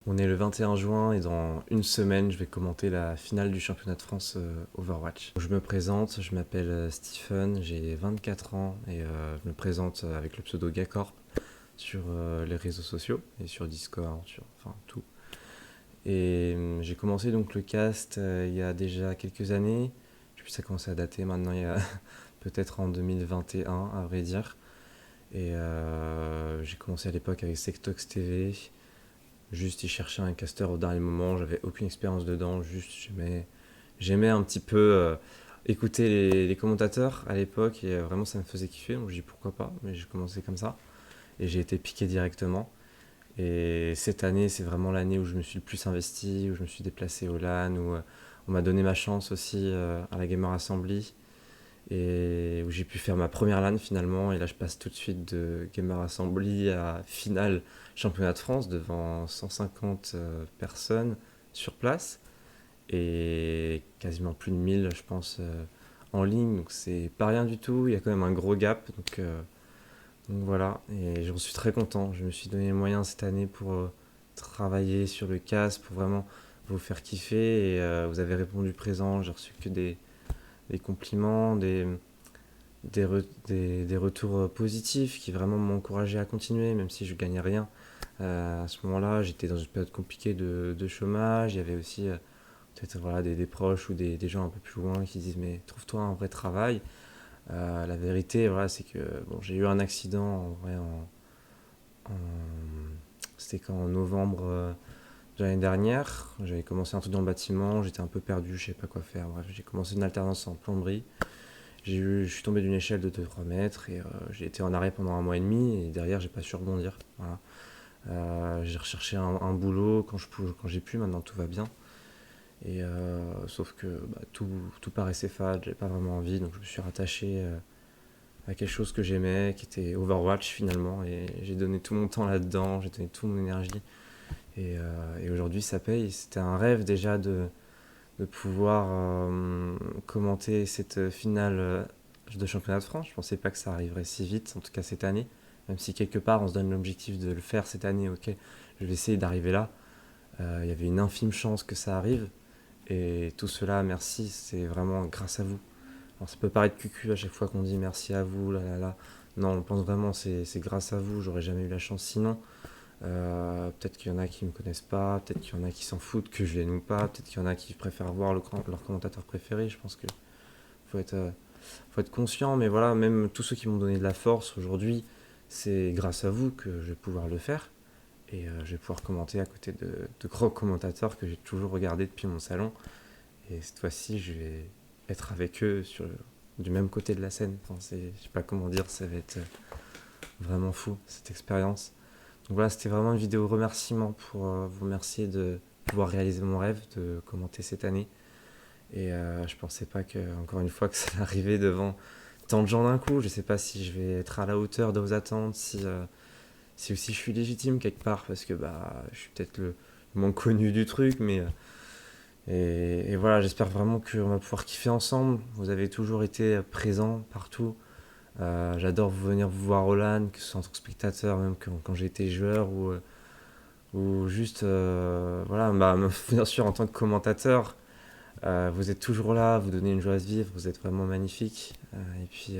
On est le 21 juin et dans une semaine, je vais commenter la finale du championnat de France Overwatch. Je me présente, je m'appelle Stephen, j'ai 24 ans et je me présente avec le pseudo Gacorp sur les réseaux sociaux et sur Discord, enfin tout. Et j'ai commencé donc le cast il y a déjà quelques années. Puis ça commence à dater maintenant, il y a peut-être en 2021 à vrai dire. Et j'ai commencé à l'époque avec Sectox TV. Juste, ils cherchaient un caster au dernier moment, j'avais aucune expérience dedans, juste j'aimais un petit peu écouter les commentateurs à l'époque et vraiment ça me faisait kiffer, donc je dis pourquoi pas, mais j'ai commencé comme ça et j'ai été piqué directement. Et cette année, c'est vraiment l'année où je me suis le plus investi, où je me suis déplacé au LAN, où on m'a donné ma chance aussi à la Gamer Assembly et où j'ai pu faire ma première LAN finalement. Et là, je passe tout de suite de Gamer Assembly à finale championnat de France devant 150 personnes sur place et quasiment plus de 1000, je pense, en ligne. Donc c'est pas rien du tout. Il y a quand même un gros gap. Donc voilà, et j'en suis très content. Je me suis donné les moyens cette année pour travailler sur le casque, pour vraiment vous faire kiffer. Et vous avez répondu présent. J'ai reçu que des compliments, des retours positifs qui vraiment m'ont encouragé à continuer, même si je gagnais rien. À ce moment-là, j'étais dans une période compliquée de chômage. Il y avait aussi peut-être voilà, des proches ou des gens un peu plus loin qui disent mais trouve-toi un vrai travail. La vérité, voilà, c'est que bon, j'ai eu un accident en vrai c'était quand en novembre de l'année dernière. J'avais commencé un truc dans le bâtiment, j'étais un peu perdu, je savais pas quoi faire. Bref, j'ai commencé une alternance en plomberie. Je suis tombé d'une échelle de 2-3 mètres et j'ai été en arrêt pendant un mois et demi et derrière j'ai pas su rebondir. Voilà. J'ai recherché un boulot quand j'ai pu, maintenant tout va bien. Et sauf que tout paraissait fade, j'avais pas vraiment envie, donc je me suis rattaché à quelque chose que j'aimais, qui était Overwatch finalement, et j'ai donné tout mon temps là-dedans, j'ai donné toute mon énergie, et aujourd'hui ça paye. C'était un rêve déjà de pouvoir commenter cette finale de championnat de France. Je pensais pas que ça arriverait si vite, en tout cas cette année, même si quelque part on se donne l'objectif de le faire cette année, ok, je vais essayer d'arriver là. Il y avait une infime chance que ça arrive, et tout cela, merci, c'est vraiment grâce à vous. Alors ça peut paraître cucu à chaque fois qu'on dit merci à vous, là là là. Non, on pense vraiment c'est grâce à vous, j'aurais jamais eu la chance sinon. Peut-être qu'il y en a qui me connaissent pas, peut-être qu'il y en a qui s'en foutent que je vienne ou pas, peut-être qu'il y en a qui préfèrent voir leur commentateur préféré. Je pense que faut être, euh, faut être conscient, mais voilà, même tous ceux qui m'ont donné de la force aujourd'hui, c'est grâce à vous que je vais pouvoir le faire. Et je vais pouvoir commenter à côté de gros commentateurs que j'ai toujours regardé depuis mon salon. Et cette fois-ci, je vais être avec eux du même côté de la scène. Enfin, je sais pas comment dire, ça va être vraiment fou cette expérience. Donc voilà, c'était vraiment une vidéo remerciement pour vous remercier de pouvoir réaliser mon rêve de commenter cette année. Et je pensais pas que, encore une fois, que ça allait arriver devant tant de gens d'un coup. Je sais pas si je vais être à la hauteur de vos attentes, si aussi je suis légitime quelque part, parce que je suis peut-être le moins connu du truc, mais et voilà, j'espère vraiment qu'on va pouvoir kiffer ensemble. Vous avez toujours été présents partout. J'adore venir vous voir au LAN, que ce soit en tant que spectateur, même quand j'ai été joueur, ou juste, voilà, bien sûr en tant que commentateur. Vous êtes toujours là, vous donnez une joie de vivre, vous êtes vraiment magnifique. Et puis,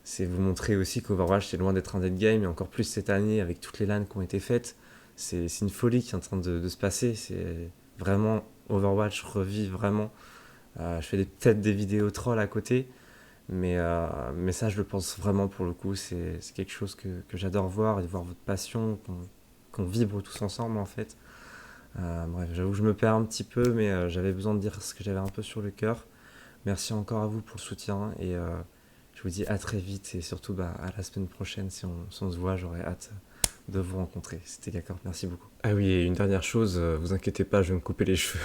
c'est vous montrer aussi qu'Overwatch, c'est loin d'être un dead game, et encore plus cette année, avec toutes les LAN qui ont été faites. C'est une folie qui est en train de se passer. C'est vraiment Overwatch revit vraiment. Je fais peut-être des vidéos troll à côté, mais ça, je le pense vraiment pour le coup. C'est quelque chose que j'adore voir et de voir votre passion, qu'on vibre tous ensemble en fait. Bref, j'avoue que je me perds un petit peu, mais j'avais besoin de dire ce que j'avais un peu sur le cœur. Merci encore à vous pour le soutien et je vous dis à très vite et surtout à la semaine prochaine si on se voit, j'aurai hâte de vous rencontrer. C'était d'accord, merci beaucoup. Ah oui, et une dernière chose, vous inquiétez pas, je vais me couper les cheveux.